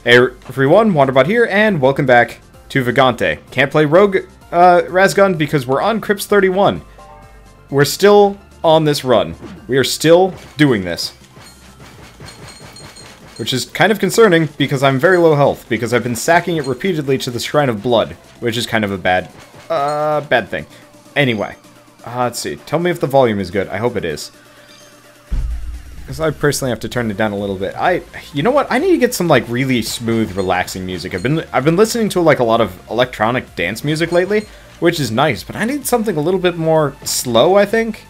Hey everyone, Wanderbot here, and welcome back to Vagante. Can't play Rogue Razgun because we're on Crypt 31. We're still on this run. We are still doing this. Which is kind of concerning because I'm very low health, because I've been sacking it repeatedly to the Shrine of Blood, which is kind of a bad thing. Anyway, let's see. Tell me if the volume is good. I hope it is. Because I personally have to turn it down a little bit. You know what? I need to get some like really smooth, relaxing music. I've been listening to like a lot of electronic dance music lately, which is nice. But I need something a little bit more slow. I think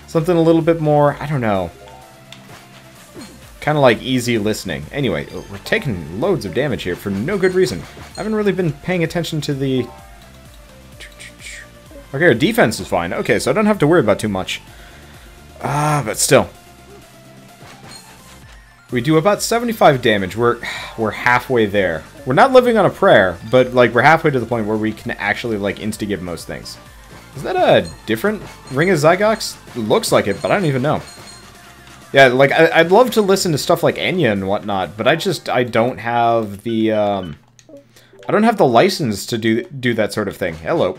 something a little bit more. I don't know. Kind of like easy listening. Anyway, we're taking loads of damage here for no good reason. I haven't really been paying attention to the. Okay, our defense is fine. Okay, so I don't have to worry about too much. But still. We do about 75 damage. We're halfway there. We're not living on a prayer, but like we're halfway to the point where we can actually like insta-give most things. Is that a different Ring of Zygox? Looks like it, but I don't even know. Yeah, like I'd love to listen to stuff like Enya and whatnot, but I don't have the license to do that sort of thing. Hello.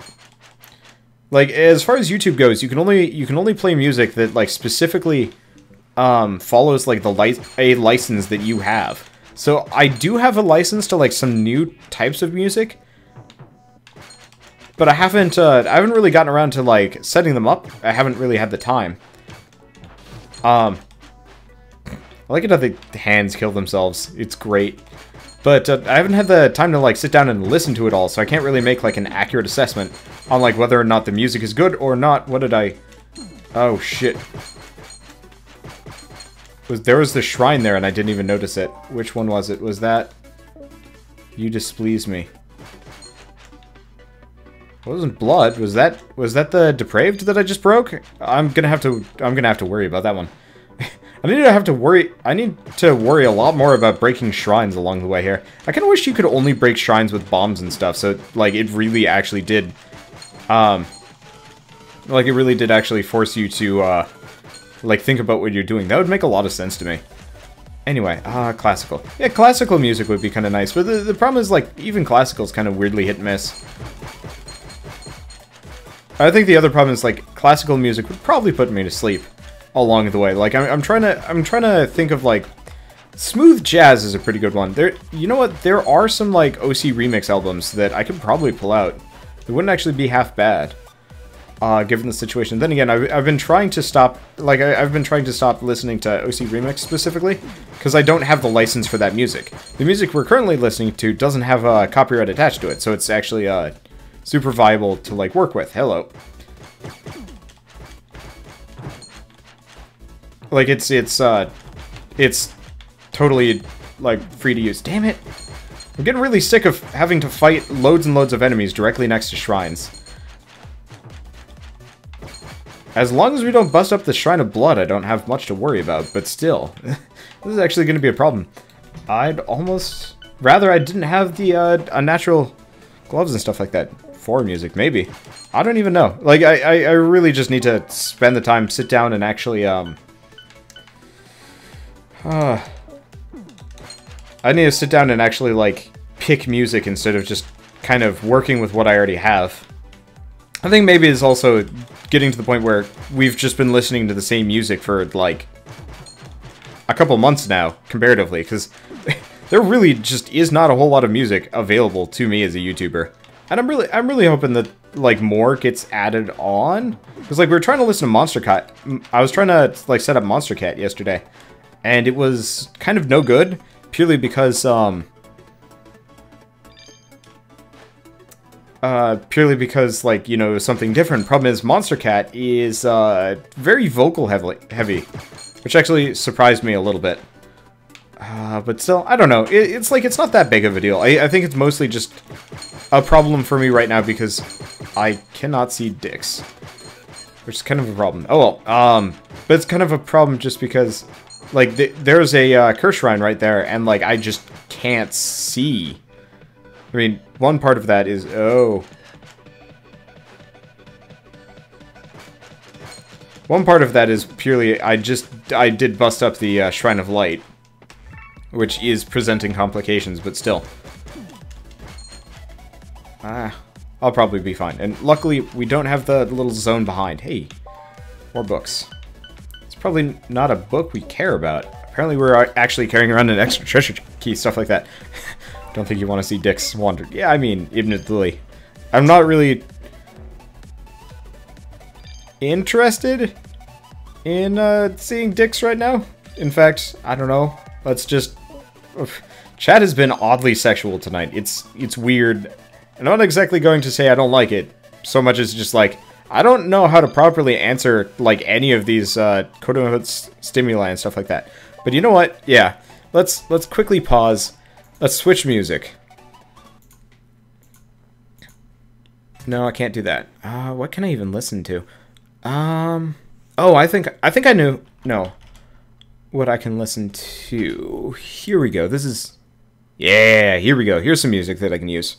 Like as far as YouTube goes, you can only play music that like specifically follows like a license that you have. So I do have a license to like some new types of music, but I haven't really gotten around to like setting them up. I haven't really had the time. I like it how the hands kill themselves. It's great, but I haven't had the time to like sit down and listen to it all, so I can't really make like an accurate assessment on like whether or not the music is good or not. What did I? Oh shit. There was the shrine there and I didn't even notice it. Which one was it? Was that... You displease me. It wasn't blood. Was that the depraved that I just broke? I'm gonna have to worry about that one. I need to worry a lot more about breaking shrines along the way here. I kinda wish you could only break shrines with bombs and stuff, so like it really actually did actually force you to like, think about what you're doing. That would make a lot of sense to me. Anyway, classical. Yeah, classical music would be kind of nice, but the problem is, like, even classical is kind of weirdly hit and miss. I think the other problem is, like, classical music would probably put me to sleep along the way. Like, I'm trying to think of, like, smooth jazz is a pretty good one. You know what? There are some, like, OC remix albums that I could probably pull out. They wouldn't actually be half bad. Given the situation. Then again, I've been trying to stop, like, I've been trying to stop listening to OC Remix specifically, because I don't have the license for that music. The music we're currently listening to doesn't have copyright attached to it, so it's actually super viable to, like, work with. Hello. Like, it's totally, like, free to use. Damn it! I'm getting really sick of having to fight loads and loads of enemies directly next to shrines. As long as we don't bust up the Shrine of Blood, I don't have much to worry about, but still. This is actually going to be a problem. I'd almost rather I didn't have the unnatural gloves and stuff like that for music, maybe. I don't even know. Like, I really just need to spend the time, sit down, and actually, I need to sit down and actually, like, pick music instead of just kind of working with what I already have. I think maybe it's also getting to the point where we've just been listening to the same music for, like, a couple months now, comparatively, because there really just is not a whole lot of music available to me as a YouTuber. And I'm really hoping that, like, more gets added on. Because, like, we were trying to listen to Monstercat. I was trying to, like, set up Monstercat yesterday. And it was kind of no good, purely because, like, you know, something different. Problem is, Monstercat is, very vocal heavy, which actually surprised me a little bit. But still, I don't know. It's like, it's not that big of a deal. I think it's mostly just a problem for me right now because I cannot see dicks. Which is kind of a problem. Oh, well, but it's kind of a problem just because, like, there's a, curse shrine right there, and, like, I just can't see. I mean, one part of that is... Oh. One part of that is purely... I did bust up the Shrine of Light. which is presenting complications, but still. I'll probably be fine. And luckily, we don't have the little zone behind. Hey, more books. It's probably not a book we care about. Apparently, we're actually carrying around an extra treasure key, stuff like that. Don't think you want to see Dix wander. Yeah, I mean, admittedly, I'm not really interested in seeing Dix right now. In fact, I don't know. Let's just... Chat has been oddly sexual tonight. It's weird. I'm not exactly going to say I don't like it, so much as just like, I don't know how to properly answer, like, any of these, quote-unquote stimuli and stuff like that. But you know what? Yeah. Let's quickly pause. Let's switch music. No, I can't do that. What can I even listen to? Oh, I think I knew. No. What I can listen to. Here we go. This is... Yeah, here we go. Here's some music that I can use.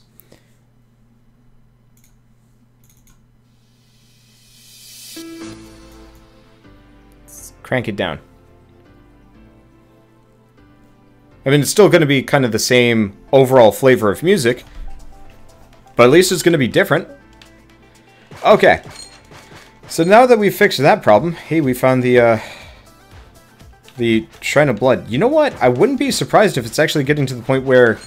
Let's crank it down. I mean, it's still going to be kind of the same overall flavor of music, but at least it's going to be different. Okay. So now that we've fixed that problem, hey, we found the Shrine of Blood. You know what? I wouldn't be surprised if it's actually getting to the point where,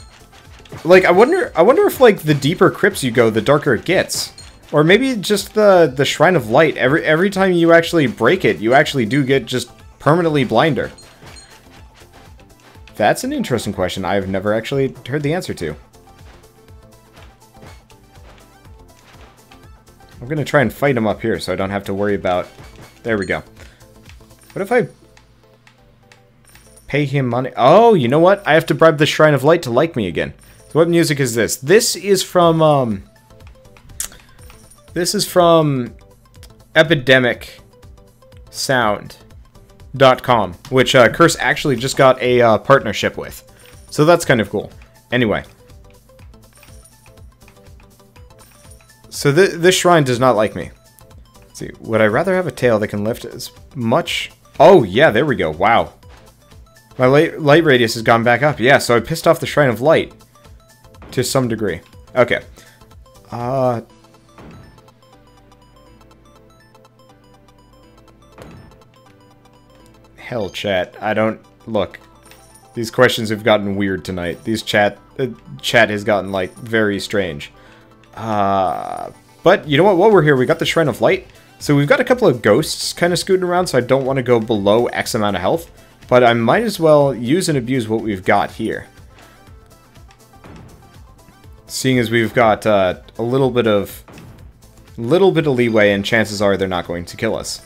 like, I wonder if, like, the deeper crypts you go, the darker it gets. Or maybe just the Shrine of Light. Every time you actually break it, you actually do get just permanently blinder. That's an interesting question I've never actually heard the answer to. I'm going to try and fight him up here so I don't have to worry about... There we go. What if I pay him money? Oh, you know what? I have to bribe the Shrine of Light to like me again. So what music is this? This is from Epidemic Sound. .com, which Curse actually just got a partnership with. So that's kind of cool. Anyway. So this shrine does not like me. Let's see, would I rather have a tail that can lift as much? Oh, yeah, there we go. Wow. My light radius has gone back up. Yeah, so I pissed off the Shrine of Light. To some degree. Okay. Hell, chat. I don't... Look. These questions have gotten weird tonight. These chat has gotten, like, very strange. But, you know what? While we're here, we got the Shrine of Light. So we've got a couple of ghosts kind of scooting around, so I don't want to go below X amount of health. But I might as well use and abuse what we've got here. Seeing as we've got a little bit of leeway, and chances are they're not going to kill us.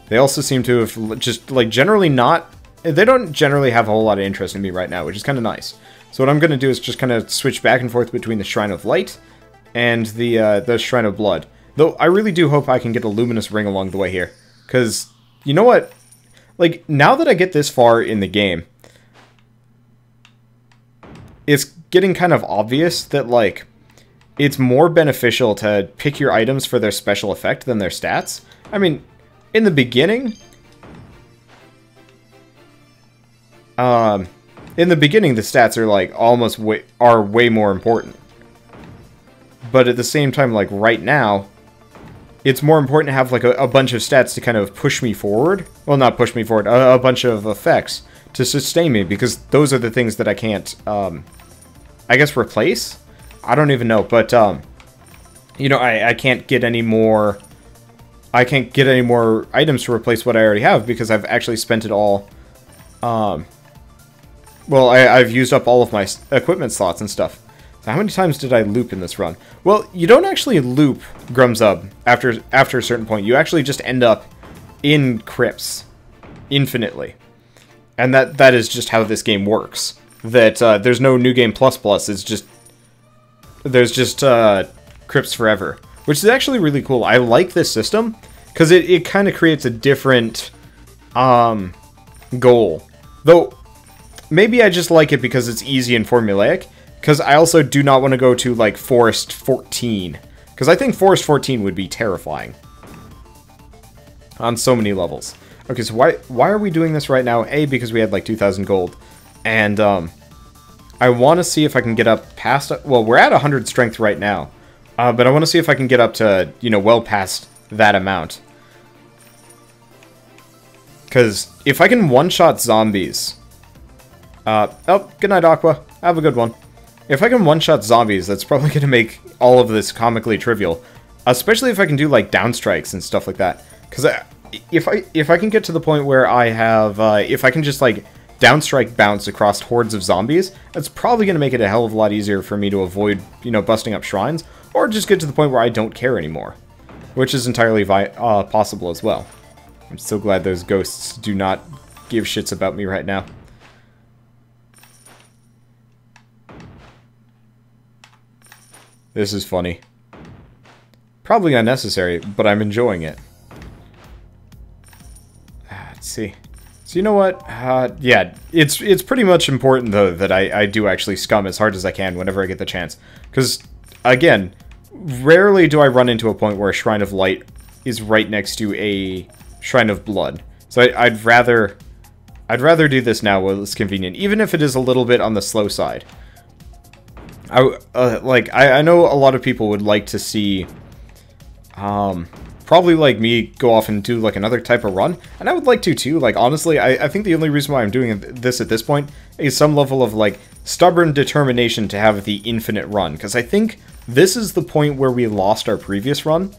They also seem to have just, like, generally not... They don't generally have a whole lot of interest in me right now, which is kind of nice. So what I'm going to do is just kind of switch back and forth between the Shrine of Light and the Shrine of Blood. Though I really do hope I can get a Luminous Ring along the way here. Because, you know what? Like, now that I get this far in the game, it's getting kind of obvious that, like, it's more beneficial to pick your items for their special effect than their stats. I mean... In the beginning, the stats are like almost way more important. But at the same time, like right now, it's more important to have like a bunch of stats to kind of push me forward. Well, not push me forward, a bunch of effects to sustain me, because those are the things that I can't, I guess, replace. I don't even know, but you know, I can't get any more. I can't get any more items to replace what I already have because I've actually spent it all. Well, I've used up all of my equipment slots and stuff. So how many times did I loop in this run? Well, you don't actually loop Grumzub after a certain point. You actually just end up in crypts infinitely. And that is just how this game works. That there's no New Game Plus Plus. It's just... There's just crypts forever. Which is actually really cool. I like this system, because it kind of creates a different goal. Though, maybe I just like it because it's easy and formulaic, because I also do not want to go to, like, Forest 14. Because I think Forest 14 would be terrifying. On so many levels. Okay, so why are we doing this right now? A, because we had, like, 2,000 gold. And, I want to see if I can get up past... Well, we're at 100 strength right now. But I want to see if I can get up to, you know, well past that amount. Because if I can one-shot zombies... oh, good night, Aqua. Have a good one. If I can one-shot zombies, that's probably going to make all of this comically trivial. Especially if I can do, like, downstrikes and stuff like that. Because if I can get to the point where I have... if I can just, like... downstrike bounce across hordes of zombies, that's probably going to make it a hell of a lot easier for me to avoid, you know, busting up shrines, or just get to the point where I don't care anymore, which is entirely possible as well. I'm so glad those ghosts do not give shits about me right now. This is funny. Probably unnecessary, but I'm enjoying it. Let's see. So you know what? Yeah, it's pretty much important, though, that I do actually scum as hard as I can whenever I get the chance. Because, again, rarely do I run into a point where a Shrine of Light is right next to a Shrine of Blood. So I'd rather do this now while it's convenient, even if it is a little bit on the slow side. I know a lot of people would like to see... probably like me go off and do like another type of run, and I would like to too. Like honestly, I think the only reason why I'm doing this at this point is some level of like stubborn determination to have the infinite run, because I think this is the point where we lost our previous run,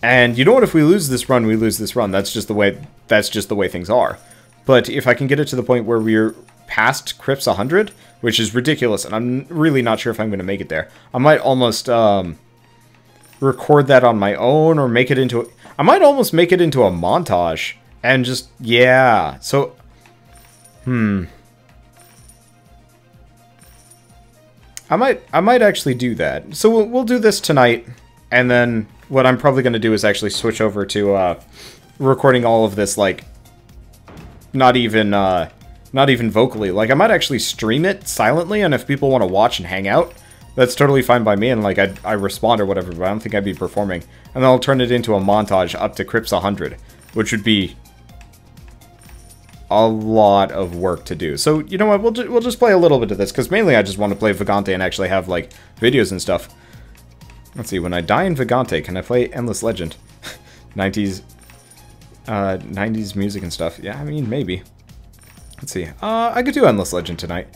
and you know what, if we lose this run, we lose this run. That's just the way things are. But if I can get it to the point where we're past Crypts 100, which is ridiculous, and I'm really not sure if I'm going to make it there, I might almost record that on my own, or make it into... I might almost make it into a montage, and just... yeah, so... I might actually do that. So we'll do this tonight, and then what I'm probably going to do is actually switch over to recording all of this, like, not even vocally. Like, I might actually stream it silently, and if people want to watch and hang out, that's totally fine by me, and like I respond or whatever, but I don't think I'd be performing. And then I'll turn it into a montage up to Crypts 100, which would be a lot of work to do. So, you know what, we'll just play a little bit of this, because mainly I just want to play Vagante and actually have, like, videos and stuff. Let's see, when I die in Vagante, can I play Endless Legend? 90s music and stuff. Yeah, I mean, maybe. Let's see, I could do Endless Legend tonight.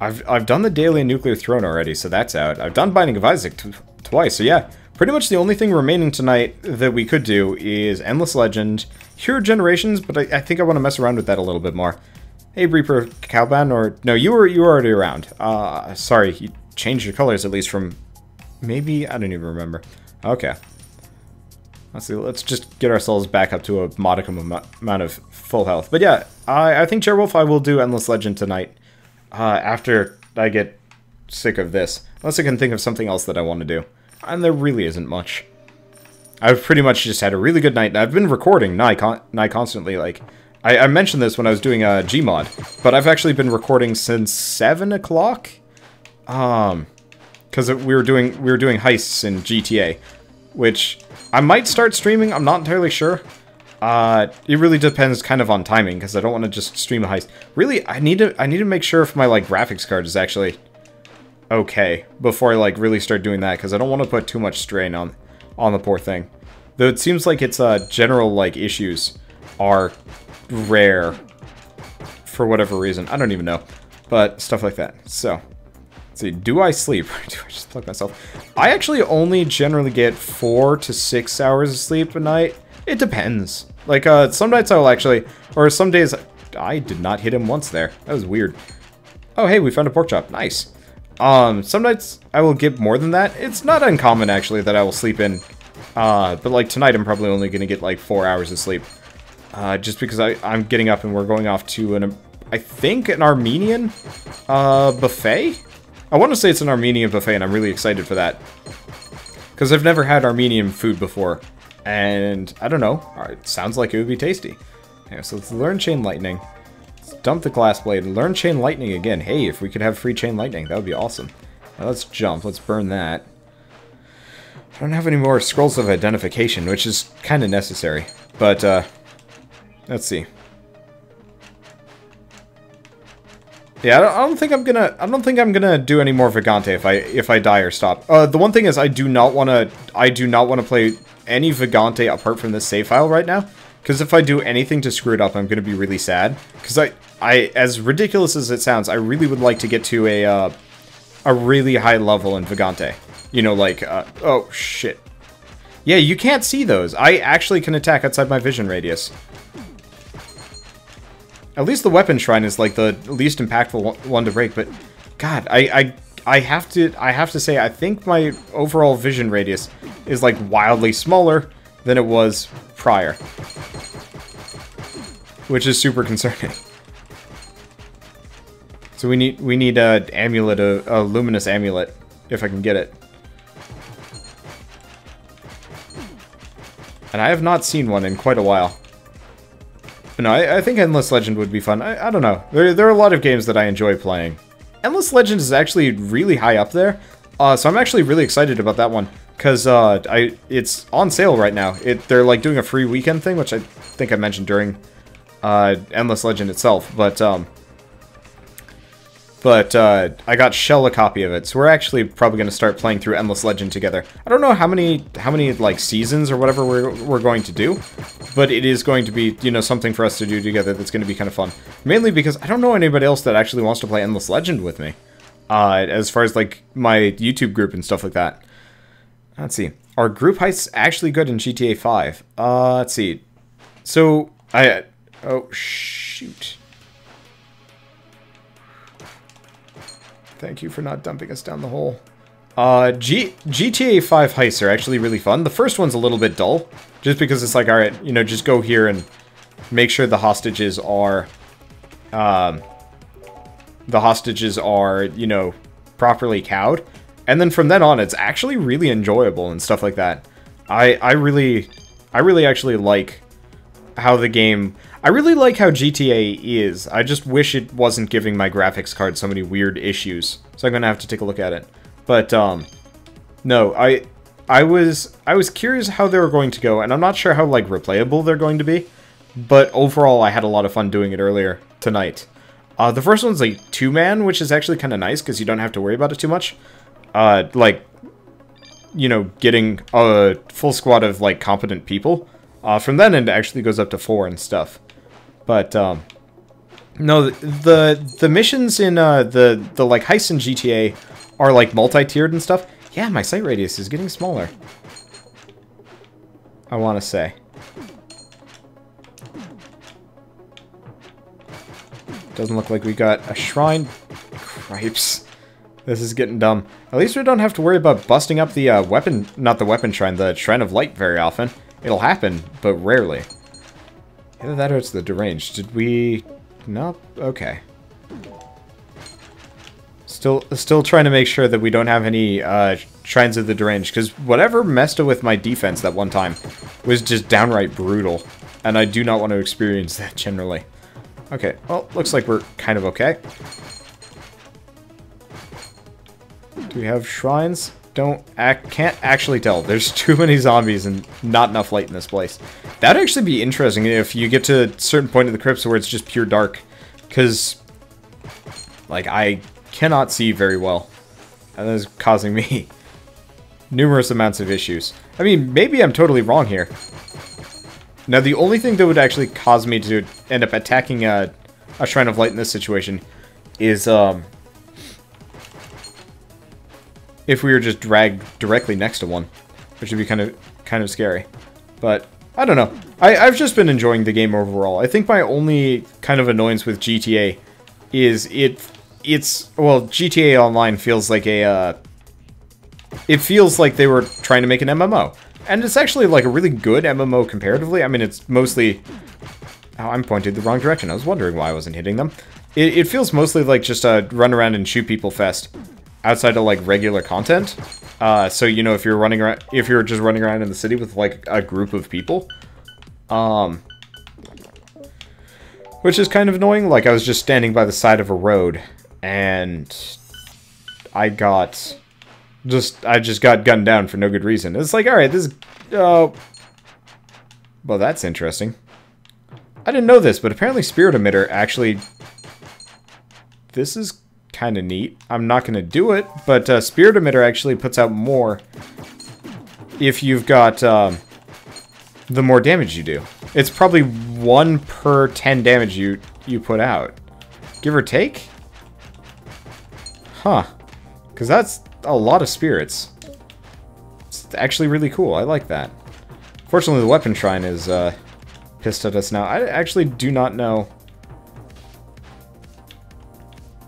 I've done the Daily Nuclear Throne already, so that's out. I've done Binding of Isaac twice, so yeah. Pretty much the only thing remaining tonight that we could do is Endless Legend, Hero Generations, but I think I want to mess around with that a little bit more. Hey, Reaper Cowban, or... no, you were already around. Sorry, you changed your colors at least from... maybe? I don't even remember. Okay. Let's see, let's just get ourselves back up to a modicum amount of full health. But yeah, I think Chairwolf, I will do Endless Legend tonight. After I get sick of this. Unless I can think of something else that I want to do. And there really isn't much. I've pretty much just had a really good night. I've been recording nigh constantly. Like, I mentioned this when I was doing a Gmod, but I've actually been recording since 7 o'clock. Because we were doing heists in GTA, which I might start streaming. I'm not entirely sure. It really depends kind of on timing, because I don't want to just stream a heist. Really, I need to make sure if my, like, graphics card is actually okay before I, like, really start doing that, because I don't want to put too much strain on the poor thing. Though it seems like its general, like, issues are rare for whatever reason. I don't even know. But stuff like that. So, let's see. Do I sleep? Do I just plug myself? I actually only generally get 4 to 6 hours of sleep a night. It depends. Like, some nights I will actually... or some days... I did not hit him once there. That was weird. Oh, hey, we found a pork chop. Nice. Some nights I will get more than that. It's not uncommon, actually, that I will sleep in. But, like, tonight I'm probably only gonna get, like, 4 hours of sleep. Just because I'm getting up and we're going off to an... I think an Armenian, buffet? I want to say it's an Armenian buffet, and I'm really excited for that. Because I've never had Armenian food before. And, I don't know, it sounds like it would be tasty. Okay, so let's learn Chain Lightning. Let's dump the Glass Blade, learn Chain Lightning again. Hey, if we could have free Chain Lightning, that would be awesome. Now let's jump, let's burn that. I don't have any more Scrolls of Identification, which is kind of necessary. But, let's see. Yeah, I don't think I'm gonna do any more Vagante if I die or stop. The one thing is I do not wanna play any Vagante apart from this save file right now. Because if I do anything to screw it up, I'm gonna be really sad. Because as ridiculous as it sounds, I really would like to get to a really high level in Vagante. You know, like, oh shit. Yeah, you can't see those. I actually can attack outside my vision radius. At least the weapon shrine is like the least impactful one to break, but God, I have to say I think my overall vision radius is like wildly smaller than it was prior, which is super concerning. So we need a amulet, a luminous amulet, if I can get it. And I have not seen one in quite a while. But no, I think Endless Legend would be fun. I don't know. There are a lot of games that I enjoy playing. Endless Legend is actually really high up there. So I'm actually really excited about that one. Because it's on sale right now. They're like doing a free weekend thing, which I think I mentioned during Endless Legend itself. But I got Shell a copy of it, so we're actually probably going to start playing through Endless Legend together. I don't know how many like seasons or whatever we're going to do, but it is going to be, you know, something for us to do together that's going to be kind of fun. Mainly because I don't know anybody else that actually wants to play Endless Legend with me, as far as like my YouTube group and stuff like that. Let's see. Are group heists actually good in GTA 5? Let's see. So oh shoot. Thank you for not dumping us down the hole. GTA 5 heists are actually really fun. The first one's a little bit dull, just because it's like, alright, you know, just go here and make sure the hostages are, you know, properly cowed. And then from then on, it's actually really enjoyable and stuff like that. I really actually like how the game... I really like how GTA is. I just wish it wasn't giving my graphics card so many weird issues. So I'm gonna have to take a look at it. But, no, I was curious how they were going to go, and I'm not sure how, like, replayable they're going to be. But overall, I had a lot of fun doing it earlier tonight. The first one's, like, 2-man, which is actually kind of nice, because you don't have to worry about it too much. Like, you know, getting a full squad of, like, competent people. From then it actually goes up to 4 and stuff. But, no, the missions in, the like, heists in GTA are, like, multi-tiered and stuff. Yeah, my sight radius is getting smaller. I want to say. Doesn't look like we got a shrine. Cripes. This is getting dumb. At least we don't have to worry about busting up the, weapon... Not the weapon shrine, the Shrine of Light very often. It'll happen, but rarely. Either that or it's the deranged. Did we... Nope. Okay. Still trying to make sure that we don't have any shrines of the deranged, because whatever messed with my defense that one time was just downright brutal, and I do not want to experience that generally. Okay, well, looks like we're kind of okay. Do we have shrines? Can't actually tell. There's too many zombies and not enough light in this place. That'd actually be interesting if you get to a certain point of the crypts where it's just pure dark, because, like, I cannot see very well, and that is causing me numerous amounts of issues. I mean, maybe I'm totally wrong here. Now, the only thing that would actually cause me to end up attacking a Shrine of Light in this situation is, if we were just dragged directly next to one, which would be kind of scary. But I don't know. I've just been enjoying the game overall. I think my only kind of annoyance with GTA is well, GTA Online feels like it feels like they were trying to make an MMO. And it's actually like a really good MMO comparatively. I mean, it's mostly... Oh, I'm pointing the wrong direction. I was wondering why I wasn't hitting them. It feels mostly like just a run around and shoot people fest outside of like regular content. So, you know, if you're just running around in the city with like a group of people, which is kind of annoying. Like, I was just standing by the side of a road and I just got gunned down for no good reason. It's like, alright, this is, well, that's interesting. I didn't know this, but apparently Spirit Emitter actually this is kind of neat. I'm not going to do it, but Spirit Emitter actually puts out more if you've got the more damage you do. It's probably 1 per 10 damage you put out. Give or take? Huh. Because that's a lot of spirits. It's actually really cool. I like that. Fortunately, the Weapon Shrine is pissed at us now. I actually do not know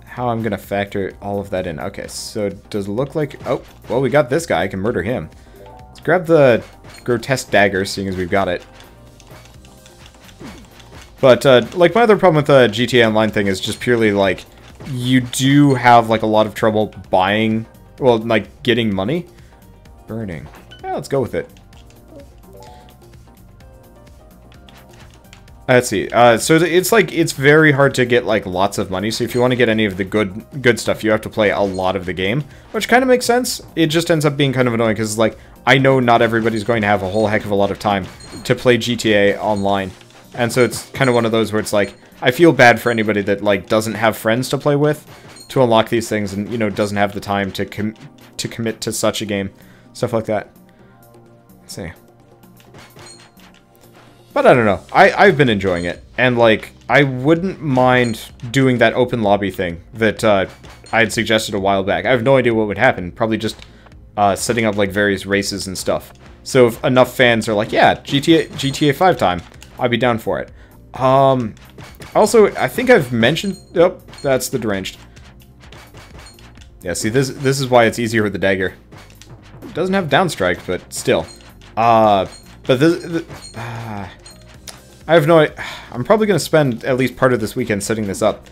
how I'm going to factor all of that in. Okay, so does it look like... Oh, well, we got this guy. I can murder him. Let's grab the Grotesque Dagger, seeing as we've got it. But, like, my other problem with the GTA Online thing is just purely, like, you do have, like, a lot of trouble buying... Well, like, getting money. Burning. Yeah, let's go with it. Let's see. So it's like, it's very hard to get like lots of money. So if you want to get any of the good stuff, you have to play a lot of the game, which kind of makes sense. It just ends up being kind of annoying because like, I know not everybody's going to have a whole heck of a lot of time to play GTA Online. And so it's kind of one of those where it's like, I feel bad for anybody that like doesn't have friends to play with to unlock these things and, you know, doesn't have the time to commit to such a game. Stuff like that. Let's see. But I don't know. I've been enjoying it. And, like, I wouldn't mind doing that open lobby thing that I had suggested a while back. I have no idea what would happen. Probably just setting up, like, various races and stuff. So if enough fans are like, yeah, GTA 5 time, I'd be down for it. Also, I think I've mentioned... Oh, that's the Deranged. Yeah, see, this is why it's easier with the dagger. It doesn't have downstrike, but still. But this... I have no idea. I'm probably going to spend at least part of this weekend setting this up.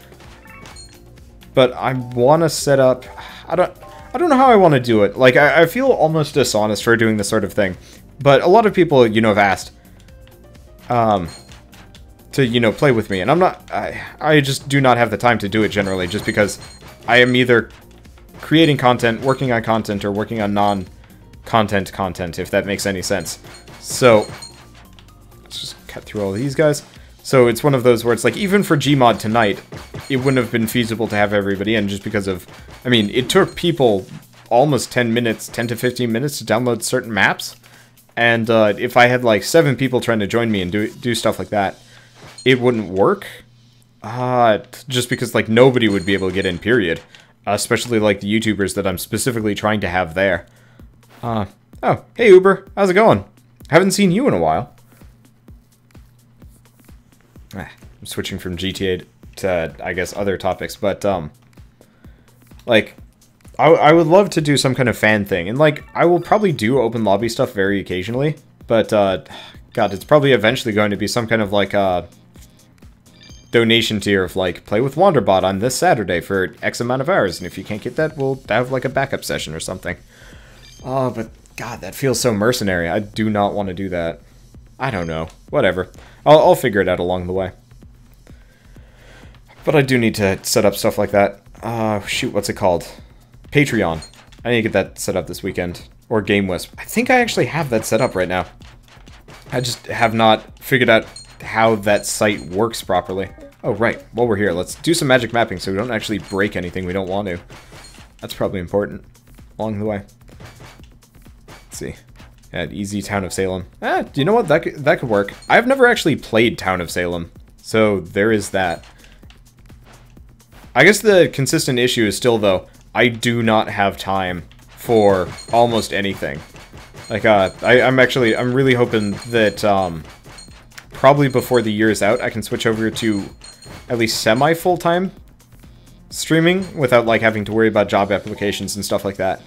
But I want to set up... I don't know how I want to do it. Like, I feel almost dishonest for doing this sort of thing. But a lot of people, you know, have asked to, you know, play with me. And I'm not... I just do not have the time to do it generally, just because I am either creating content, working on content, or working on non-content content, if that makes any sense. So... let's just cut through all these guys. So it's one of those where it's like, even for Gmod tonight, it wouldn't have been feasible to have everybody in just because of... I mean, it took people almost 10 to 15 minutes to download certain maps. And if I had like 7 people trying to join me and do stuff like that, it wouldn't work. Just because like nobody would be able to get in, period. Especially like the YouTubers that I'm specifically trying to have there. Oh, hey Uber, how's it going? Haven't seen you in a while. I'm switching from GTA to, I guess, other topics, but, like, I would love to do some kind of fan thing, and, like, I will probably do open lobby stuff very occasionally, but, God, it's probably eventually going to be some kind of, like, donation tier of, like, play with Wanderbot on this Saturday for X amount of hours, and if you can't get that, we'll have, like, a backup session or something. Oh, but, God, that feels so mercenary. I do not want to do that. I don't know. Whatever. I'll figure it out along the way. But I do need to set up stuff like that. Shoot, what's it called? Patreon. I need to get that set up this weekend. Or GameWisp. I think I actually have that set up right now. I just have not figured out how that site works properly. Oh, right. While we're here, let's do some magic mapping so we don't actually break anything we don't want to. That's probably important along the way. Let's see. Yeah, easy Town of Salem. Do you know what? That could work. I've never actually played Town of Salem, so there is that. I guess the consistent issue is still, though, I do not have time for almost anything. Like, I'm really hoping that, probably before the year is out, I can switch over to at least semi-full-time streaming without, like, having to worry about job applications and stuff like that.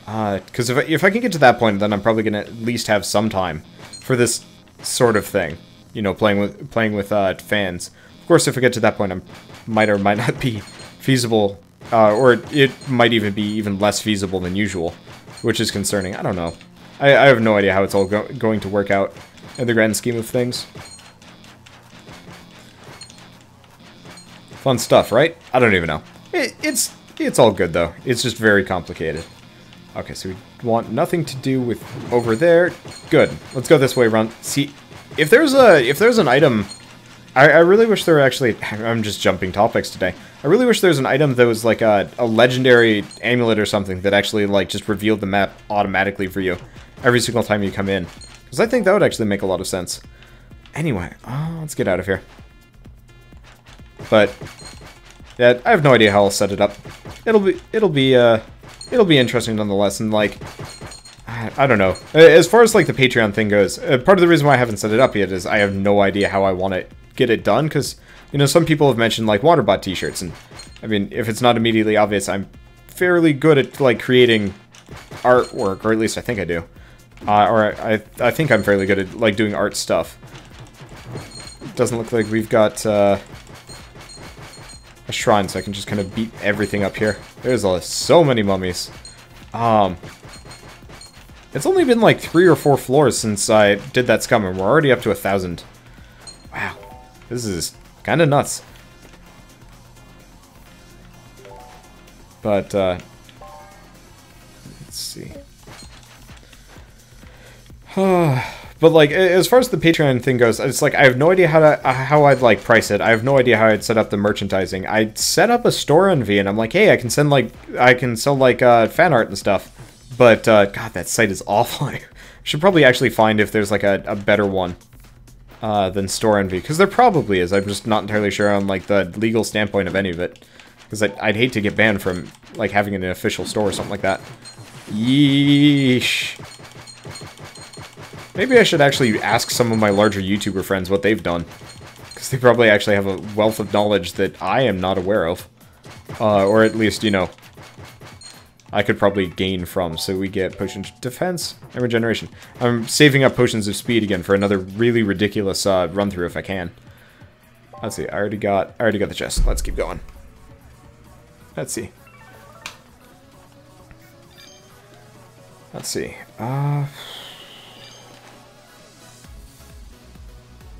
Because if I can get to that point, then I'm probably going to at least have some time for this sort of thing. You know, playing with fans. Of course, if I get to that point, I might or might not be feasible, or it might even be even less feasible than usual, which is concerning. I don't know. I have no idea how it's all going to work out in the grand scheme of things. Fun stuff, right? I don't even know. It's all good, though. It's just very complicated. Okay, so we want nothing to do with over there. Good. Let's go this way around. See, if there's an item I really wish there were actually... I'm just jumping topics today. I really wish there was an item that was like a legendary amulet or something that actually like just revealed the map automatically for you every single time you come in. Because I think that would actually make a lot of sense. Anyway, let's get out of here. But yeah, I have no idea how I'll set it up. It'll be interesting nonetheless, and like, I don't know. As far as like the Patreon thing goes, part of the reason why I haven't set it up yet is I have no idea how I want to get it done, because, you know, some people have mentioned like Waterbot t-shirts, and I mean, if it's not immediately obvious, I'm fairly good at like creating artwork, or at least I think I do. Or I think I'm fairly good at like doing art stuff. Doesn't look like we've got a shrine, so I can just kind of beat everything up here. There's so many mummies. It's only been like 3 or 4 floors since I did that scum, and we're already up to 1,000. Wow, this is kind of nuts. But let's see. But like, as far as the Patreon thing goes, it's like I have no idea how I'd like price it. I have no idea how I'd set up the merchandising. I'd set up a store envy, and I'm like, hey, I can sell like fan art and stuff. But God, that site is awful. I should probably actually find if there's like a better one than Store Envy, because there probably is. I'm just not entirely sure on like the legal standpoint of any of it, because I'd hate to get banned from like having an official store or something like that. Yeesh. Maybe I should actually ask some of my larger YouTuber friends what they've done, because they probably actually have a wealth of knowledge that I am not aware of, or at least, you know, I could probably gain from. So we get potions of defense and regeneration. I'm saving up potions of speed again for another really ridiculous run through if I can. Let's see. I already got the chest. Let's keep going. Let's see. Let's see.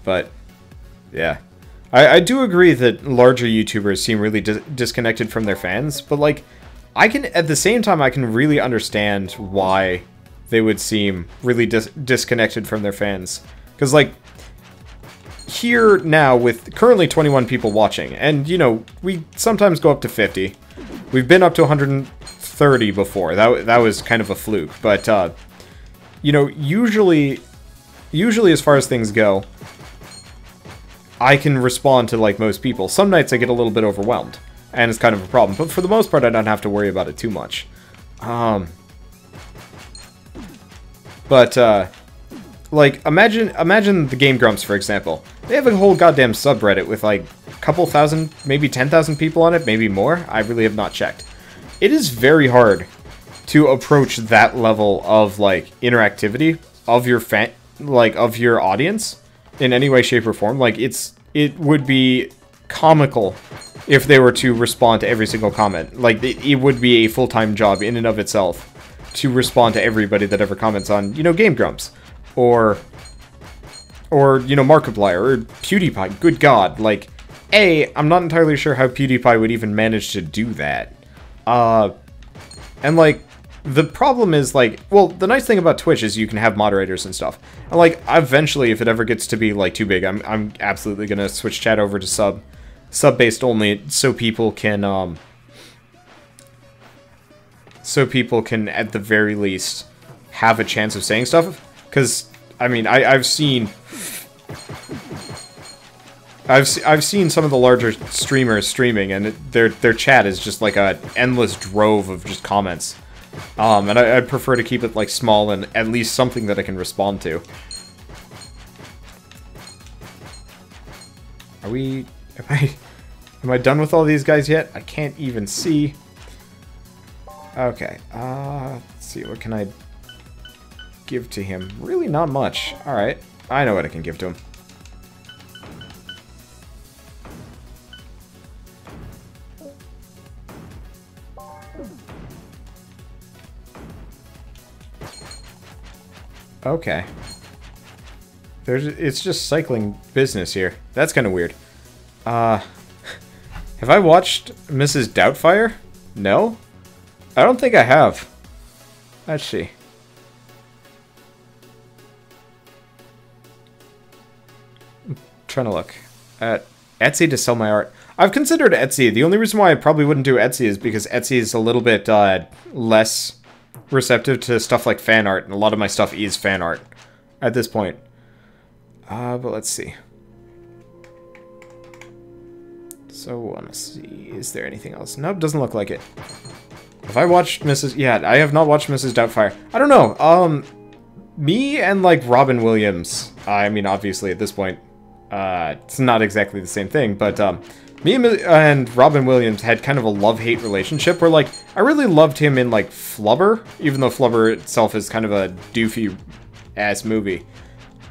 But yeah, I do agree that larger YouTubers seem really disconnected from their fans, but like, I can, at the same time, I can really understand why they would seem really disconnected from their fans. Because, like, here now, with currently 21 people watching, and, you know, we sometimes go up to 50. We've been up to 130 before. That was kind of a fluke. But, you know, usually as far as things go, I can respond to, like, most people. Some nights I get a little bit overwhelmed, and it's kind of a problem. But for the most part, I don't have to worry about it too much. Like, imagine the Game Grumps, for example. They have a whole goddamn subreddit with, like, a couple thousand, maybe 10,000 people on it, maybe more. I really have not checked. It is very hard to approach that level of, like, interactivity of your of your audience in any way, shape, or form. Like, it would be comical if they were to respond to every single comment. Like, it would be a full-time job in and of itself to respond to everybody that ever comments on, you know, Game Grumps. Or, you know, Markiplier, or PewDiePie. Good God. Like, I'm not entirely sure how PewDiePie would even manage to do that. And, like, the problem is, like, well, the nice thing about Twitch is you can have moderators and stuff. And, like, eventually, if it ever gets to be, like, too big, I'm absolutely gonna switch chat over to sub-based only, so people can, at the very least, have a chance of saying stuff. Because, I mean, I've seen some of the larger streamers streaming, and their chat is just like an endless drove of just comments. And I'd prefer to keep it, like, small and at least something that I can respond to. Am I done with all these guys yet? I can't even see. Okay, let's see, what can I give to him? Really not much. Alright, I know what I can give to him. Okay. It's just cycling business here. That's kind of weird. Have I watched Mrs. Doubtfire? No? I don't think I have. Let's see. I'm trying to look. Etsy to sell my art. I've considered Etsy. The only reason why I probably wouldn't do Etsy is because Etsy is a little bit less receptive to stuff like fan art, and a lot of my stuff is fan art at this point. But let's see. So, want to see, is there anything else? Nope, doesn't look like it. Have I watched Mrs. Yeah, I have not watched Mrs. Doubtfire. I don't know, me and, like, Robin Williams, I mean, obviously, at this point, it's not exactly the same thing, but, me and Robin Williams had kind of a love-hate relationship where, like, I really loved him in, like, Flubber, even though Flubber itself is kind of a doofy-ass movie.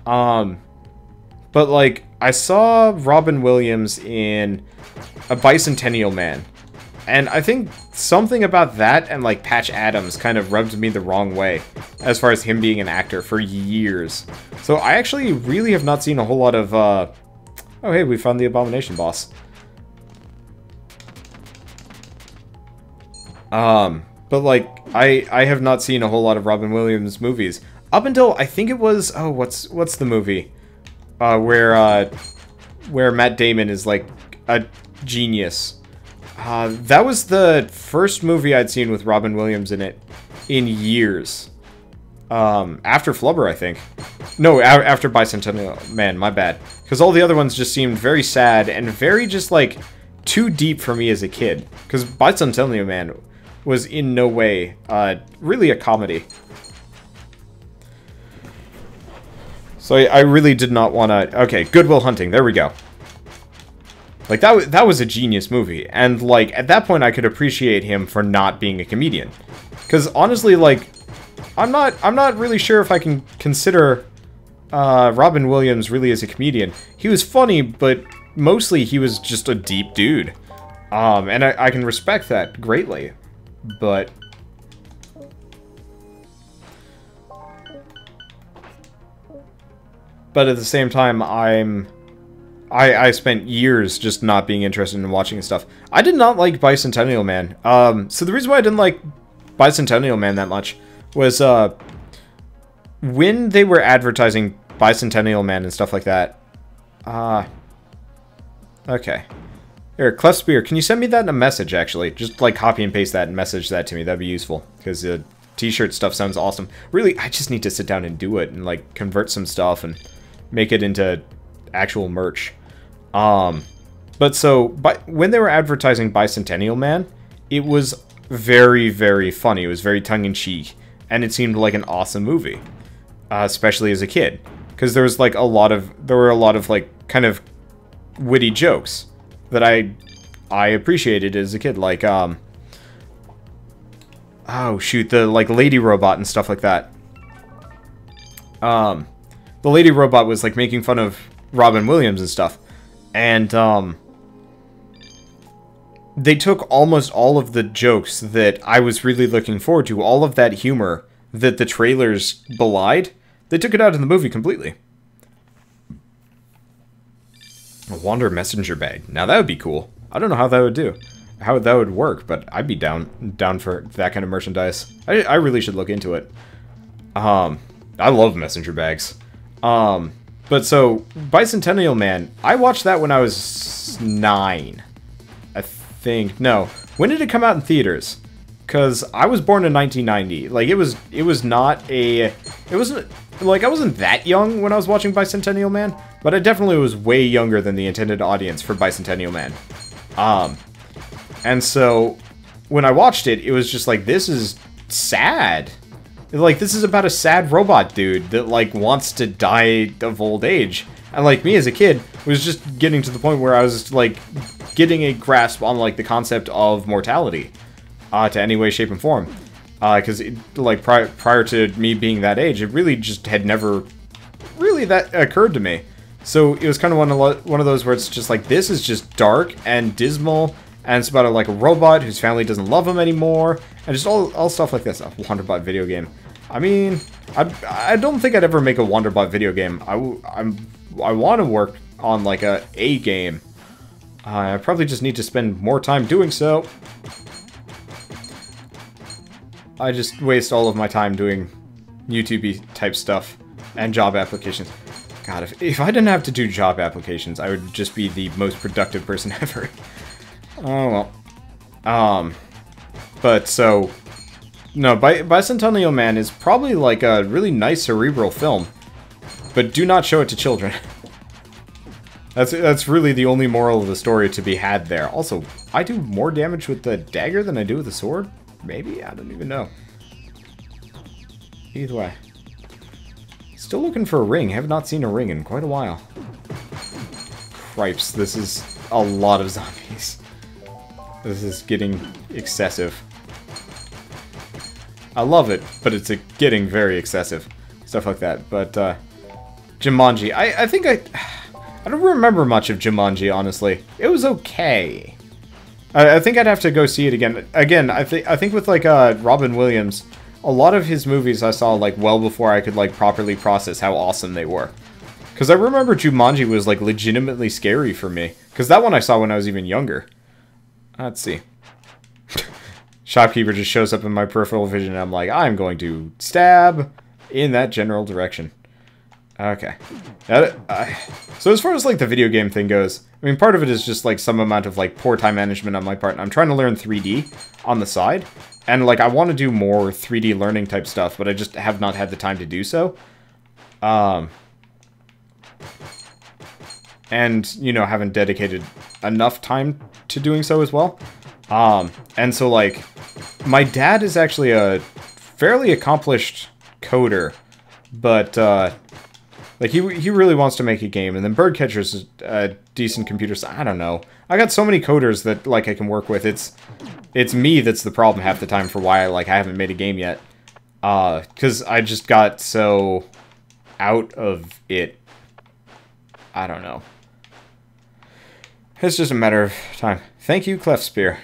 But, like, I saw Robin Williams in A Bicentennial Man, and I think something about that and, like, Patch Adams kind of rubbed me the wrong way, as far as him being an actor for years. So I actually really have not seen a whole lot of, oh, hey, we found the Abomination boss. But, like, I have not seen a whole lot of Robin Williams movies. Up until, I think it was, oh, what's the movie? Where Matt Damon is, like, a genius. That was the first movie I'd seen with Robin Williams in it in years. After Flubber, I think. No, after Bicentennial Man, my bad. Because all the other ones just seemed very sad and very just, like, too deep for me as a kid. Because Bicentennial Man was in no way, really a comedy. So I really did not want to... Okay, Good Will Hunting, there we go. Like, that was a genius movie. And, like, at that point I could appreciate him for not being a comedian. Because, honestly, like, I'm not really sure if I can consider Robin Williams really as a comedian. He was funny, but mostly he was just a deep dude. And I can respect that greatly. But... But at the same time, I spent years just not being interested in watching his stuff. I did not like Bicentennial Man. So the reason why I didn't like Bicentennial Man that much was, when they were advertising Bicentennial Man and stuff like that. Okay. Here, Clef Spear, can you send me that in a message, actually? Just, like, copy and paste that and message that to me. That'd be useful. Because the t-shirt stuff sounds awesome. Really, I just need to sit down and do it and, like, convert some stuff and make it into actual merch. But so, when they were advertising Bicentennial Man, it was very, very funny. It was very tongue-in-cheek. And it seemed like an awesome movie. Especially as a kid. Because there was, like, there were a lot of, like, kind of witty jokes that I appreciated as a kid, like, oh shoot, the, like, Lady Robot and stuff like that. The Lady Robot was, like, making fun of Robin Williams and stuff, and, they took almost all of the jokes that I was really looking forward to, all of that humor that the trailers belied, they took it out of the movie completely. A Wander messenger bag. Now that would be cool. I don't know how that would do. How that would work, but I'd be down for that kind of merchandise. I really should look into it. I love messenger bags. But so, Bicentennial Man, I watched that when I was 9. I think. No. When did it come out in theaters? Because I was born in 1990. Like, it was not a... It wasn't... Like, I wasn't that young when I was watching Bicentennial Man, but I definitely was way younger than the intended audience for Bicentennial Man. And so, when I watched it, it was just like, this is sad. Like, this is about a sad robot dude that, like, wants to die of old age. And, like, me as a kid was just getting to the point where I was, like, getting a grasp on, like, the concept of mortality. To any way, shape, and form. Because, like, prior to me being that age, it really just had never really that occurred to me. So it was kind of one of those where it's just like, this is just dark and dismal, and it's about a robot whose family doesn't love him anymore, and just all stuff like this. A Wanderbot video game. I mean, I don't think I'd ever make a Wanderbot video game. I want to work on, like, a game. I probably just need to spend more time doing so. I just waste all of my time doing YouTube-y type stuff and job applications. God, if I didn't have to do job applications, I would just be the most productive person ever. Oh, well. But, so... No, Bicentennial Man is probably, like, a really nice cerebral film. But do not show it to children. That's really the only moral of the story to be had there. Also, I do more damage with the dagger than I do with the sword? Maybe? I don't even know. Either way. Still looking for a ring. Have not seen a ring in quite a while. Cripes, this is a lot of zombies. This is getting excessive. I love it, but it's getting very excessive. Stuff like that. But, Jumanji. I think I don't remember much of Jumanji, honestly. It was okay. I think I'd have to go see it again. Again, I think with, like, Robin Williams... A lot of his movies I saw, like, well before I could, like, properly process how awesome they were. Because I remember Jumanji was, like, legitimately scary for me. Because that one I saw when I was even younger. Let's see. Shopkeeper just shows up in my peripheral vision and I'm like, I'm going to stab in that general direction. Okay. So as far as, like, the video game thing goes, I mean, part of it is just, like, some amount of, like, poor time management on my part. And I'm trying to learn 3D on the side. And, like, I want to do more 3D learning type stuff, but I just have not had the time to do so. And, you know, haven't dedicated enough time to doing so as well. And so, like, my dad is actually a fairly accomplished coder, but, like, he really wants to make a game, and then Birdcatcher's a decent computer, so I don't know. I got so many coders that, like, I can work with. It's me that's the problem half the time for why, like, I haven't made a game yet. Because I just got so out of it. I don't know. It's just a matter of time. Thank you, Cleft Spear.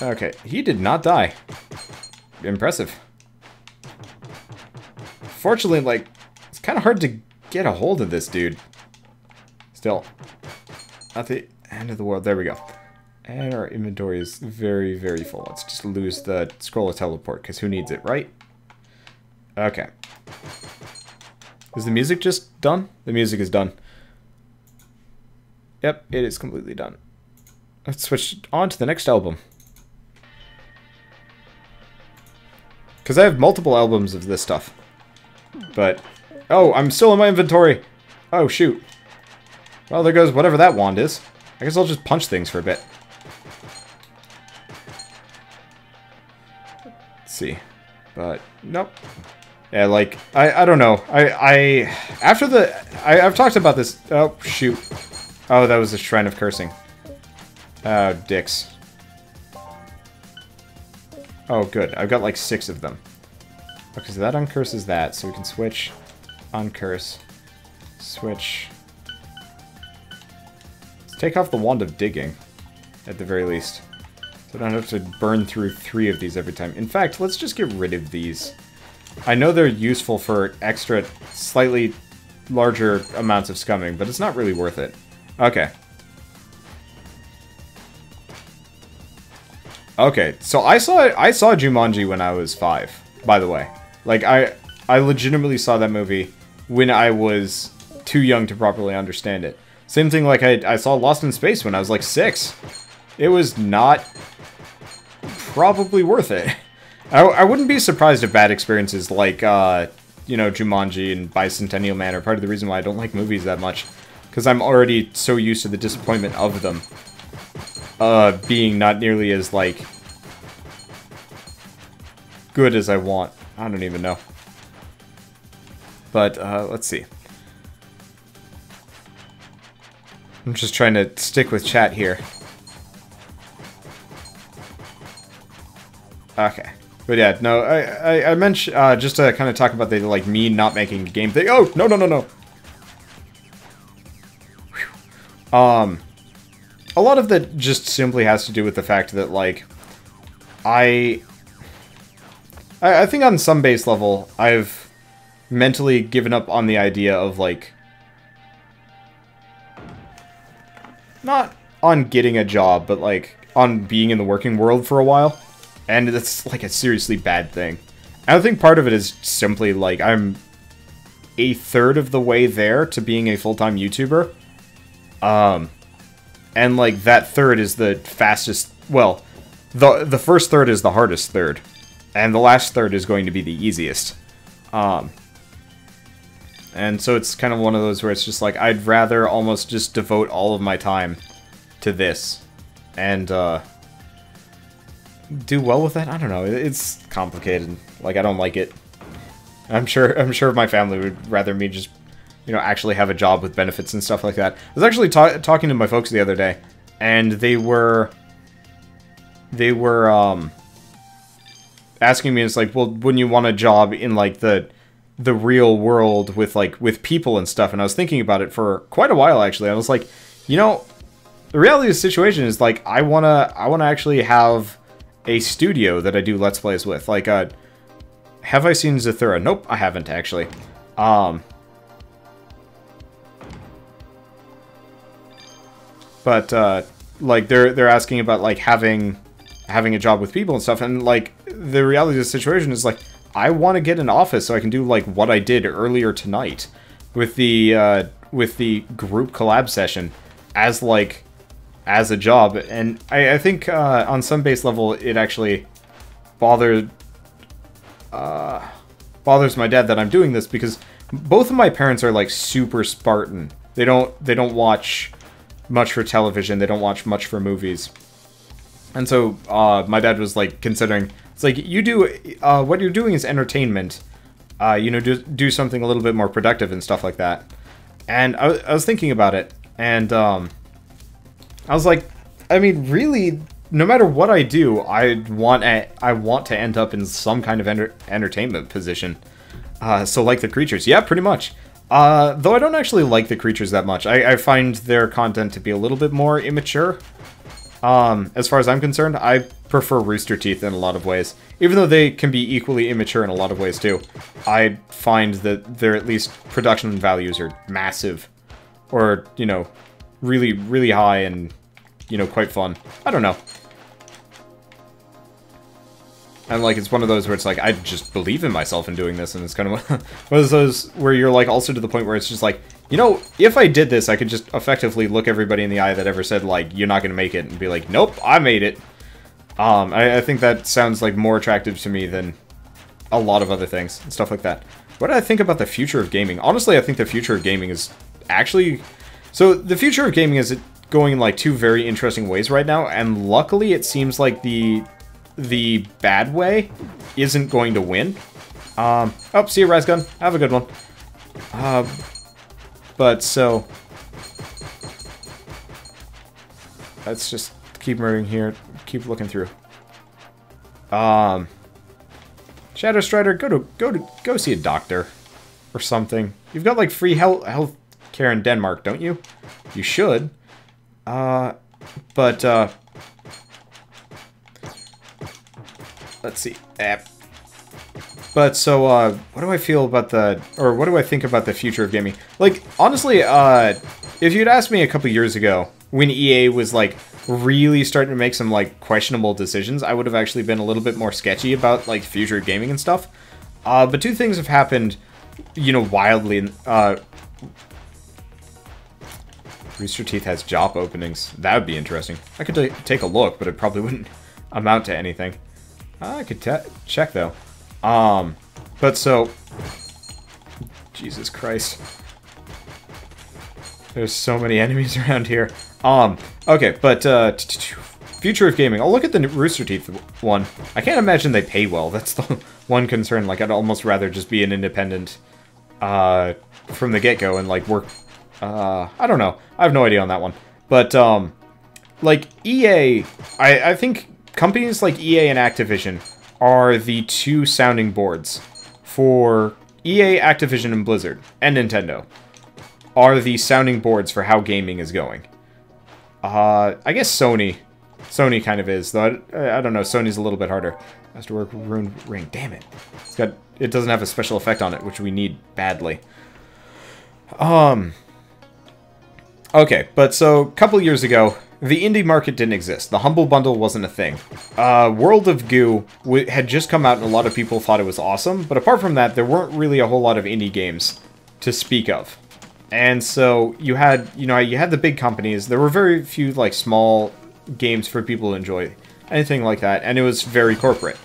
Okay, he did not die. Impressive. Fortunately, like, it's kind of hard to get a hold of this dude. Still. At the end of the world. There we go. And our inventory is very, very full. Let's just lose the scroll of teleport, because who needs it, right? Okay. Is the music just done? The music is done. Yep, it is completely done. Let's switch on to the next album. Because I have multiple albums of this stuff. But, oh, I'm still in my inventory. Oh, shoot. Well, there goes whatever that wand is. I guess I'll just punch things for a bit. See, but nope. Yeah, like I don't know. I've talked about this. Oh shoot! Oh, that was the Shrine of Cursing. Oh, dicks. Oh, good. I've got like 6 of them. Okay, so that uncurses that, so we can switch, uncurse, switch. Let's take off the Wand of Digging, at the very least. So I don't have to burn through 3 of these every time. In fact, let's just get rid of these. I know they're useful for extra, slightly larger amounts of scumming, but it's not really worth it. Okay. Okay, so I saw Jumanji when I was 5, by the way. Like, I legitimately saw that movie when I was too young to properly understand it. Same thing like I saw Lost in Space when I was like 6. It was not probably worth it. I wouldn't be surprised if bad experiences like, you know, Jumanji and Bicentennial Man are part of the reason why I don't like movies that much. Because I'm already so used to the disappointment of them. Being not nearly as, like, good as I want. I don't even know. But, let's see. I'm just trying to stick with chat here. Okay. But yeah, no, I mentioned, just to kind of talk about the, like, me not making a game thing. Oh, no, no, no, no. Whew. A lot of that just simply has to do with the fact that, like, I think on some base level, I've mentally given up on the idea of, like, not on getting a job, but, like, on being in the working world for a while. And that's, like, a seriously bad thing. I think part of it is simply, like, I'm a third of the way there to being a full-time YouTuber. And, like, that third is the fastest... Well, the first third is the hardest third. And the last third is going to be the easiest. And so it's kind of one of those where it's just like, I'd rather almost just devote all of my time to this. And, do well with that? I don't know. It's complicated. Like, I don't like it. I'm sure my family would rather me just, you know, actually have a job with benefits and stuff like that. I was actually talking to my folks the other day, and they were asking me, it's like, well, wouldn't you want a job in, like, the real world with, like, with people and stuff? And I was thinking about it for quite a while, actually. I was like, you know, the reality of the situation is, like, I wanna actually have a studio that I do Let's Plays with. Like, have I seen Zathura? Nope, I haven't, actually. But, like, they're asking about, like, having a job with people and stuff, and, like, the reality of the situation is, like, I want to get an office so I can do, like, what I did earlier tonight with the group collab session as, like, as a job. And I think, on some base level, it actually bothers my dad that I'm doing this, because both of my parents are, like, super Spartan. They don't watch much for television, they don't watch much for movies. And so, my dad was, like, considering, it's like, you do, what you're doing is entertainment. You know, do something a little bit more productive and stuff like that. And I was thinking about it, and, I was like, I mean, really, no matter what I do, I want to end up in some kind of entertainment position. So like the creatures. Yeah, pretty much. Though I don't actually like the creatures that much. I find their content to be a little bit more immature. As far as I'm concerned, I prefer Rooster Teeth in a lot of ways. Even though they can be equally immature in a lot of ways too. I find that their, at least, production values are massive. Or, you know, really, really high and, you know, quite fun. I don't know. And, like, it's one of those where it's like, I just believe in myself in doing this, and it's kind of one of those where you're, like, also to the point where it's just like, you know, if I did this, I could just effectively look everybody in the eye that ever said, like, you're not gonna make it, and be like, nope, I made it. I think that sounds, like, more attractive to me than a lot of other things, and stuff like that. What do I think about the future of gaming? Honestly, I think the future of gaming is actually... So, the future of gaming is going in, like, two very interesting ways right now, and luckily it seems like the bad way isn't going to win. Oh, see you, Razgun. Have a good one. But, so... Let's just keep moving here. Keep looking through. Shadow Strider, go see a doctor. Or something. You've got, like, free health care in Denmark, don't you? You should. Let's see. But, so, what do I feel about what do I think about the future of gaming? Like, honestly, if you'd asked me a couple years ago, when EA was, like, really starting to make some, like, questionable decisions, I would have actually been a little bit more sketchy about, like, the future of gaming and stuff. But two things have happened, you know, wildly. Rooster Teeth has job openings. That would be interesting. I could take a look, but it probably wouldn't amount to anything. I could check, though. But so... Jesus Christ. There's so many enemies around here. Okay, but, future of gaming. I'll look at the Rooster Teeth one. I can't imagine they pay well. That's the one concern. Like, I'd almost rather just be an independent, from the get-go and, like, work... I don't know. I have no idea on that one. But, like, EA... I think companies like EA and Activision are the two sounding boards for EA, Activision, and Blizzard, and Nintendo, are the sounding boards for how gaming is going. I guess Sony kind of is, though I don't know, Sony's a little bit harder. Has to work Rune Ring, damn it. It doesn't have a special effect on it, which we need badly. Okay, but so, a couple years ago, the indie market didn't exist. The Humble Bundle wasn't a thing. World of Goo had just come out and a lot of people thought it was awesome, but apart from that, there weren't really a whole lot of indie games to speak of. And so you had, you had the big companies. There were very few, like, small games for people to enjoy. Anything like that. And it was very corporate.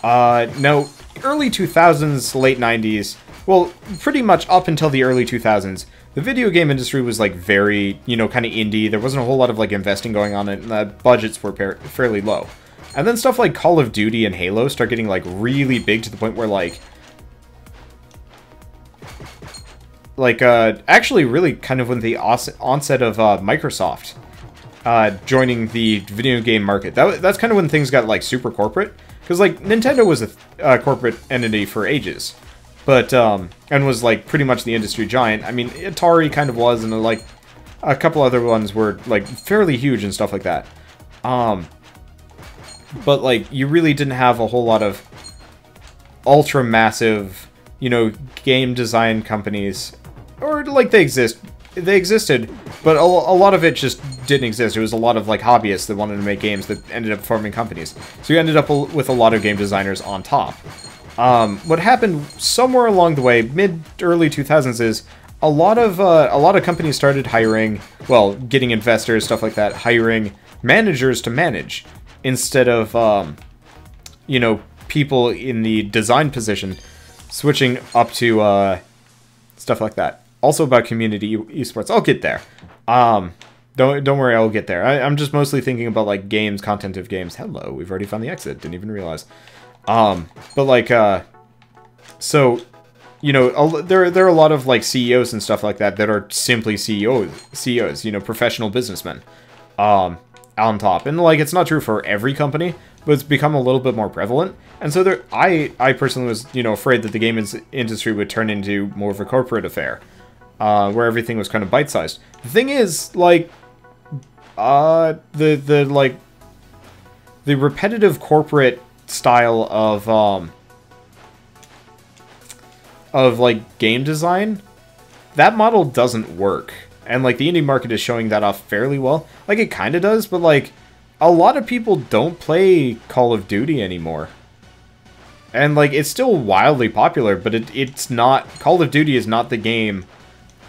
No, early 2000s, late 90s, well, pretty much up until the early 2000s, the video game industry was, like, very, kind of indie. There wasn't a whole lot of, like, investing going on, and the budgets were fairly low. And then stuff like Call of Duty and Halo start getting, like, really big to the point where, actually really kind of when the onset of Microsoft joining the video game market. That's kind of when things got, like, super corporate. Because, like, Nintendo was a corporate entity for ages. But, and was, like, pretty much the industry giant. I mean, Atari kind of was, and, like, a couple other ones were, like, fairly huge and stuff like that. But, like, you really didn't have a whole lot of ultra-massive, game design companies. Or, like, they existed, but a lot of it just didn't exist. It was a lot of, like, hobbyists that wanted to make games that ended up forming companies. So you ended up with a lot of game designers on top. What happened somewhere along the way, mid-early 2000s, is a lot of companies started hiring, well, getting investors, stuff like that, hiring managers to manage, instead of, people in the design position switching up to, stuff like that. Also about community esports. I'll get there. Don't worry, I'll get there. I'm just mostly thinking about, like, games, content of games. Hello, we've already found the exit. Didn't even realize. But, like, so, there are a lot of, like, CEOs and stuff like that are simply CEOs, professional businessmen, on top. And, like, it's not true for every company, but it's become a little bit more prevalent. And so I personally was, afraid that the game industry would turn into more of a corporate affair, where everything was kind of bite-sized. The thing is, like, the repetitive corporate style of like game design, that model doesn't work. And, like, the indie market is showing that off fairly well. Like, it kind of does, but, like, a lot of people don't play Call of Duty anymore. And, like, it's still wildly popular, but it's not... Call of Duty is not the game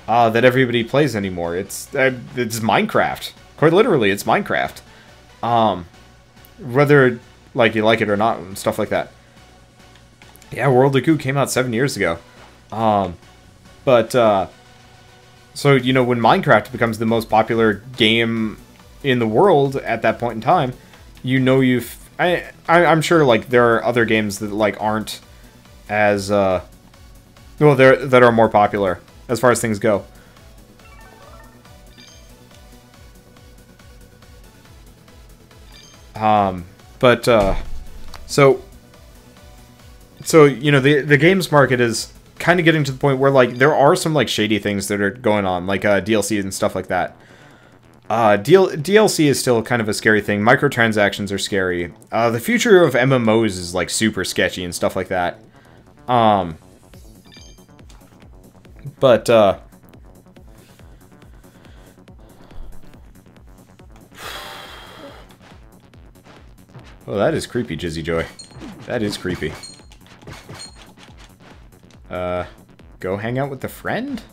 that everybody plays anymore. It's Minecraft. Quite literally, it's Minecraft. Whether, like, you like it or not, and stuff like that. Yeah, World of Goo came out 7 years ago. So, when Minecraft becomes the most popular game in the world at that point in time, I'm sure, like, there are other games that, like, aren't as, that are more popular as far as things go. So, the games market is kind of getting to the point where, like, there are some, like, shady things that are going on, like, DLC and stuff like that. DLC is still kind of a scary thing. Microtransactions are scary. The future of MMOs is, like, super sketchy and stuff like that. Oh, that is creepy, Jizzy Joy. That is creepy. Go hang out with a friend?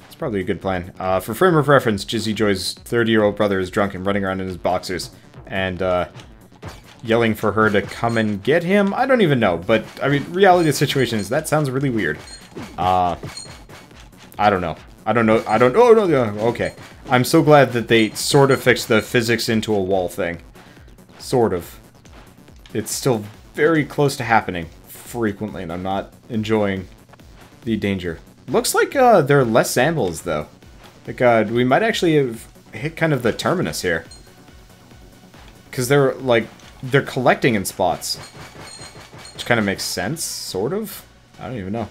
It's probably a good plan. For frame of reference, Jizzy Joy's 30-year-old brother is drunk and running around in his boxers, and, yelling for her to come and get him? I don't even know, but, I mean, reality of the situation is that sounds really weird. I don't know. Oh, no, okay. I'm so glad that they sort of fixed the physics into a wall thing. Sort of. It's still very close to happening frequently, and I'm not enjoying the danger. Looks like there are less samples, though. Like, we might actually have hit kind of the terminus here. Because they're collecting in spots. Which kind of makes sense, sort of? I don't even know.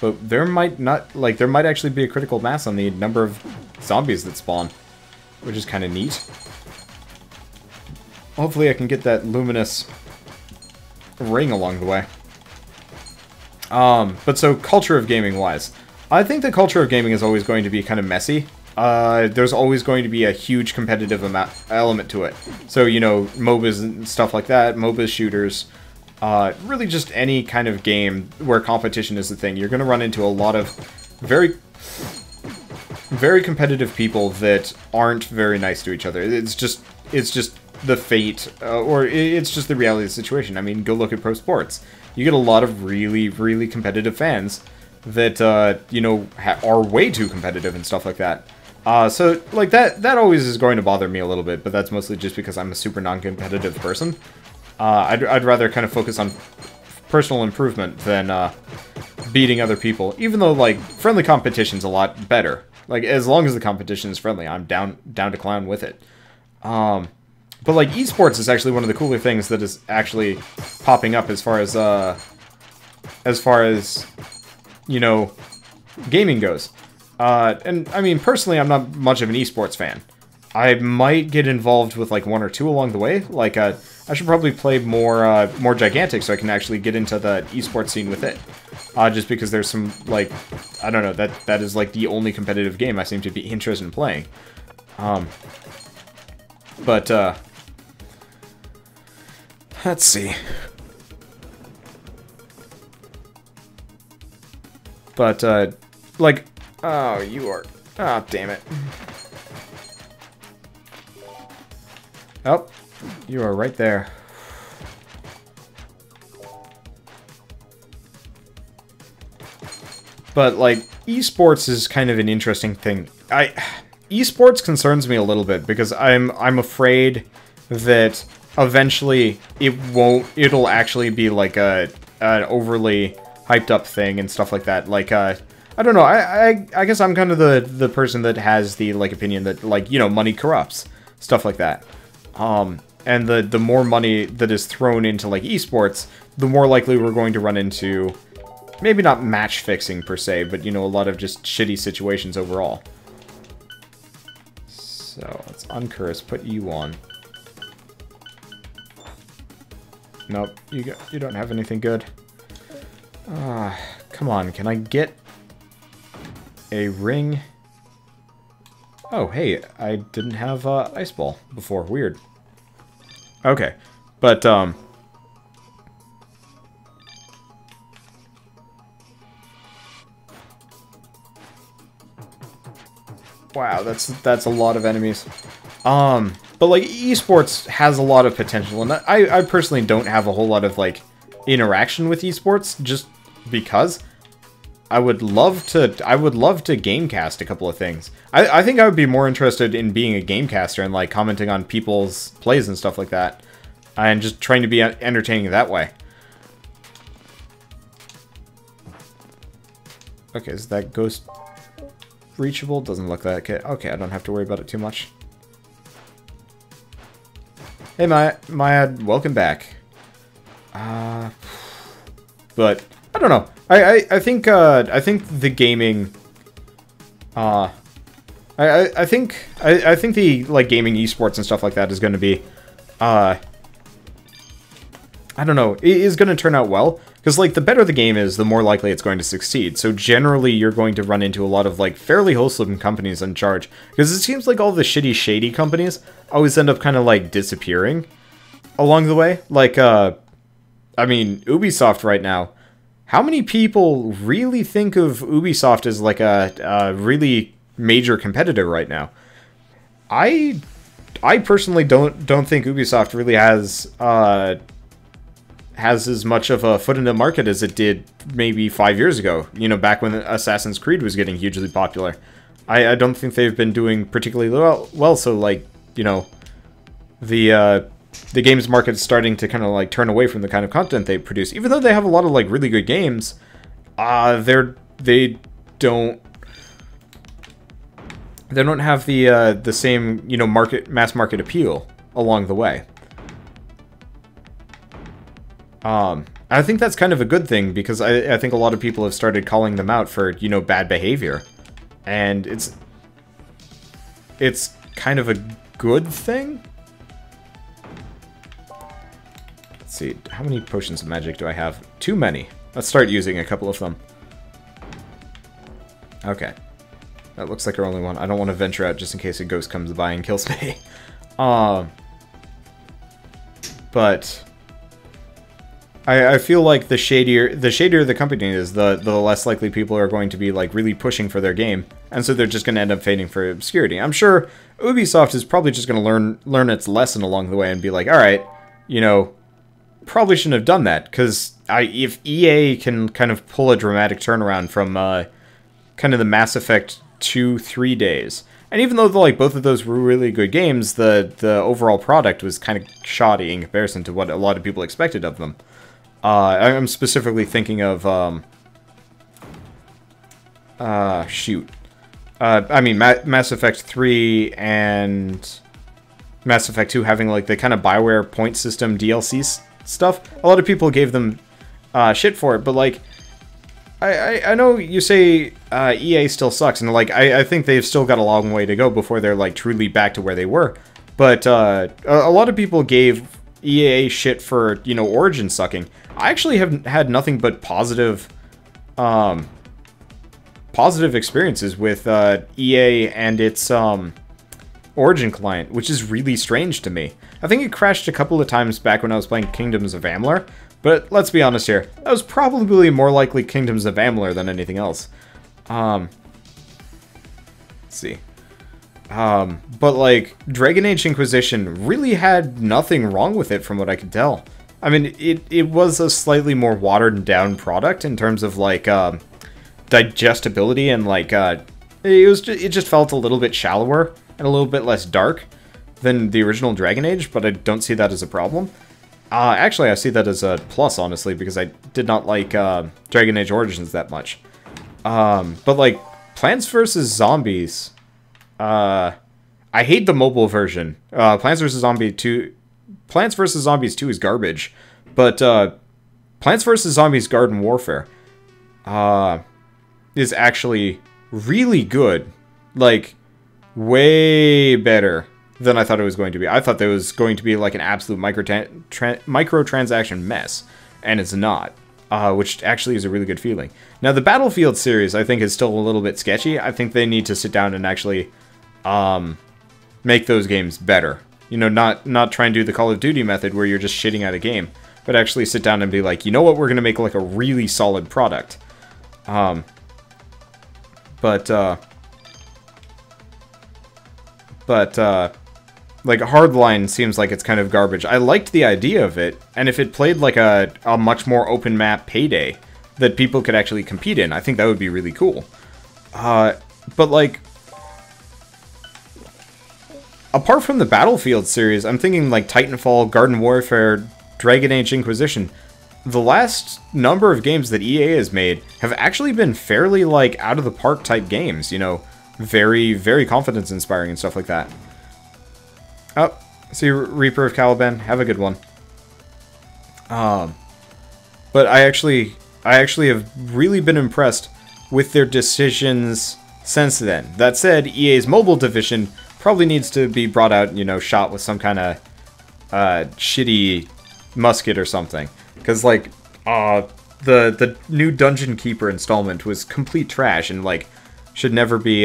But there might not, like, there might actually be a critical mass on the number of zombies that spawn. Which is kind of neat. Hopefully I can get that luminous ring along the way. But so, culture of gaming wise. I think the culture of gaming is always going to be kind of messy. There's always going to be a huge competitive element to it. So, MOBAs and stuff like that, MOBA shooters, really just any kind of game where competition is the thing, you're going to run into a lot of very, very competitive people that aren't very nice to each other. It's just the fate, or it's just the reality of the situation. I mean, go look at pro sports. You get a lot of really, really competitive fans that, you know, are way too competitive and stuff like that. So, like, that always is going to bother me a little bit, but that's mostly just because I'm a super non-competitive person. I'd rather kind of focus on personal improvement than beating other people, even though, like, friendly competition's a lot better. Like, as long as the competition is friendly, I'm down to clown with it. But, like, esports is actually one of the cooler things that is actually popping up as far as, you know, gaming goes. And, I mean, personally, I'm not much of an esports fan. I might get involved with, like, one or two along the way. Like, I should probably play more Gigantic so I can actually get into the esports scene with it. Just because there's some, like, I don't know, that is, like, the only competitive game I seem to be interested in playing. Let's see. But, like, oh, you are, ah, damn it. Oh, you are right there. But, like, esports is kind of an interesting thing. Esports concerns me a little bit because I'm afraid that eventually it'll actually be like an overly hyped up thing and stuff like that. Like, I don't know, I guess I'm kind of the person that has the, like, opinion that, like, you know, money corrupts. Stuff like that. And the more money that is thrown into, like, esports, the more likely we're going to run into, maybe not match fixing per se, but, you know, a lot of just shitty situations overall. So, let's uncurse, put you on. Nope, you don't have anything good. Come on, can I get a ring? Oh, hey, I didn't have Ice Ball before. Weird. Okay, but, wow, that's a lot of enemies. But, like, esports has a lot of potential, and I personally don't have a whole lot of, like, interaction with esports, just because I would love to gamecast a couple of things. I think I would be more interested in being a gamecaster and, like, commenting on people's plays and stuff like that, and just trying to be entertaining that way. Okay, is that ghost reachable? Doesn't look like it. Okay, I don't have to worry about it too much. Hey, Maya, welcome back. But I don't know. I think the gaming. I think the, like, gaming esports and stuff like that is going to be, I don't know, it is going to turn out well. Because, like, the better the game is, the more likely it's going to succeed. So generally, you're going to run into a lot of, like, fairly wholesome companies in charge. Because it seems like all the shitty, shady companies always end up kind of, like, disappearing along the way. Like, I mean, Ubisoft right now. How many people really think of Ubisoft as, like, a really major competitor right now? I personally don't think Ubisoft really has as much of a foot in the market as it did maybe 5 years ago, you know, back when Assassin's Creed was getting hugely popular. I don't think they've been doing particularly well, so, like, you know, the games market is starting to kind of, like, turn away from the kind of content they produce. Even though they have a lot of, like, really good games, they don't have the same, you know, mass market appeal along the way. I think that's kind of a good thing, because I think a lot of people have started calling them out for, you know, bad behavior. And it's kind of a good thing? Let's see, how many potions of magic do I have? Too many. Let's start using a couple of them. Okay. That looks like our only one. I don't want to venture out just in case a ghost comes by and kills me. But I feel like the shadier the company is, the less likely people are going to be like really pushing for their game, and so they're just going to end up fading for obscurity. I'm sure Ubisoft is probably just going to learn its lesson along the way and be like, all right, you know, probably shouldn't have done that, because if EA can kind of pull a dramatic turnaround from kind of the Mass Effect 2-3 days, and even though like both of those were really good games, the overall product was kind of shoddy in comparison to what a lot of people expected of them. I'm specifically thinking of, shoot. I mean, Mass Effect 3 and Mass Effect 2 having, like, the kind of BioWare point system DLC stuff. A lot of people gave them, shit for it, but, like, I know you say, EA still sucks, and, like, I think they've still got a long way to go before they're, like, truly back to where they were. But, a lot of people gave EA shit for, you know, Origin sucking. I actually have had nothing but positive experiences with EA and its Origin client, which is really strange to me. I think it crashed a couple of times back when I was playing Kingdoms of Amalur, but let's be honest here, that was probably more likely Kingdoms of Amalur than anything else. Let's see. But like, Dragon Age Inquisition really had nothing wrong with it from what I could tell. I mean, it was a slightly more watered down product in terms of like, digestibility and like, it just felt a little bit shallower and a little bit less dark than the original Dragon Age, but I don't see that as a problem. Actually, I see that as a plus, honestly, because I did not like, Dragon Age Origins that much. But like, Plants vs. Zombies, I hate the mobile version. Plants vs. Zombies 2 is garbage, but Plants vs. Zombies Garden Warfare is actually really good. Like, way better than I thought it was going to be. I thought that it was going to be like an absolute microtransaction mess, and it's not. Which actually is a really good feeling. Now, the Battlefield series, I think, is still a little bit sketchy. I think they need to sit down and actually make those games better. You know, not try and do the Call of Duty method where you're just shitting at a game, but actually sit down and be like, you know what, we're going to make like a really solid product. Like, Hardline seems like it's kind of garbage. I liked the idea of it, and if it played like a much more open map Payday that people could actually compete in, I think that would be really cool. But like, apart from the Battlefield series, I'm thinking like Titanfall, Garden Warfare, Dragon Age Inquisition. The last number of games that EA has made have actually been fairly like out of the park type games, you know, very, very confidence inspiring and stuff like that. Oh, see Reaper of Caliban, have a good one. But I actually have really been impressed with their decisions since then. That said, EA's mobile division probably needs to be brought out, you know, shot with some kind of shitty musket or something. Because, like, the new Dungeon Keeper installment was complete trash and, like, should never be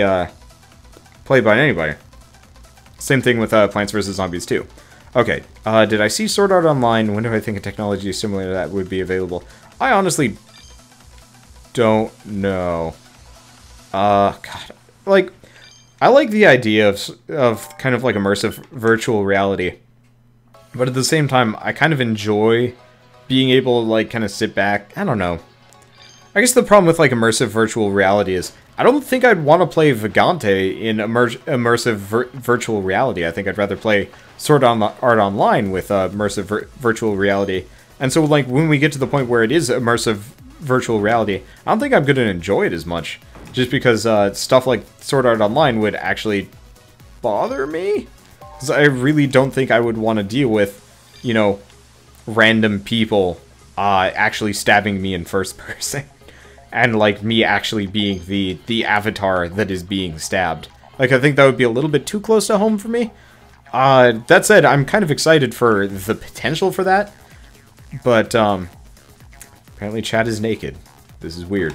played by anybody. Same thing with Plants vs. Zombies 2. Okay, did I see Sword Art Online? When do I think a technology similar to that would be available? I honestly don't know. God, like, I like the idea of kind of like immersive virtual reality, but at the same time, I kind of enjoy being able to like kind of sit back. I don't know. I guess the problem with like immersive virtual reality is I don't think I'd want to play Vagante in immersive virtual reality. I think I'd rather play Sword Art Online with immersive virtual reality. And so like when we get to the point where it is immersive virtual reality, I don't think I'm going to enjoy it as much. Just because stuff like Sword Art Online would actually bother me. Because I really don't think I would want to deal with, you know, random people actually stabbing me in first person. And, like, me actually being the avatar that is being stabbed. Like, I think that would be a little bit too close to home for me. That said, I'm kind of excited for the potential for that. But, apparently Chad is naked. This is weird.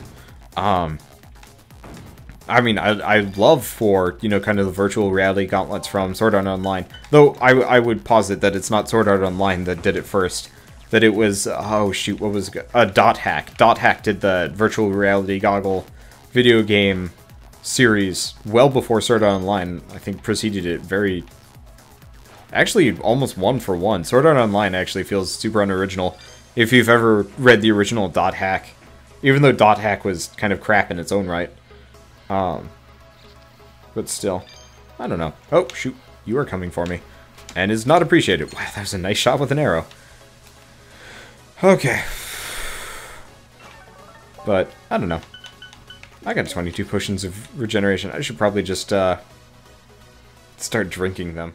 I mean, I'd love for, you know, kind of the virtual reality gauntlets from Sword Art Online. Though, I would posit that it's not Sword Art Online that did it first. that it was, oh shoot, what was it? Dot Hack. Dot Hack did the virtual reality goggle video game series well before Sword Art Online. I think preceded it very... Actually, almost one for one. Sword Art Online actually feels super unoriginal. If you've ever read the original Dot Hack, even though Dot Hack was kind of crap in its own right. But still, I don't know. Oh, shoot. You are coming for me. And is not appreciated. Wow, that was a nice shot with an arrow. Okay. But, I don't know. I got 22 potions of regeneration. I should probably just, start drinking them.